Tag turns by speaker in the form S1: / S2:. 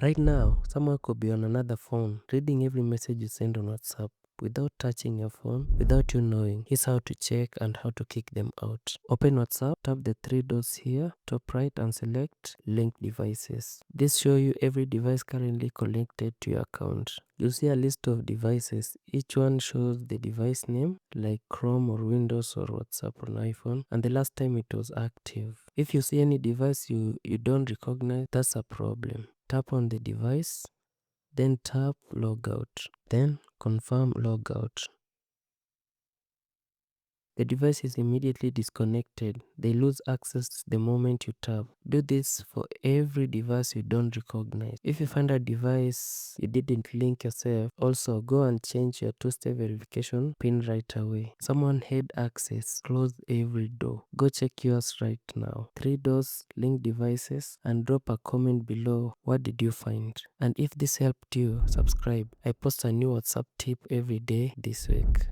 S1: Right now, someone could be on another phone reading every message you send on WhatsApp without touching your phone, without you knowing. Here's how to check and how to kick them out. Open WhatsApp, tap the three dots here, top right, and select Link Devices. This shows you every device currently connected to your account. You'll see a list of devices. Each one shows the device name, like Chrome or Windows or WhatsApp on iPhone, and the last time it was active. If you see any device you don't recognize, that's a problem. Tap on the device, then tap Logout, then confirm logout. The device is immediately disconnected. They lose access the moment you tap. Do this for every device you don't recognize. If you find a device you didn't link yourself, also go and change your two-step verification PIN right away. Someone had access, close every door. Go check yours right now. Three doors, link devices, and drop a comment below. What did you find? And if this helped you, subscribe. I post a new WhatsApp tip every day this week.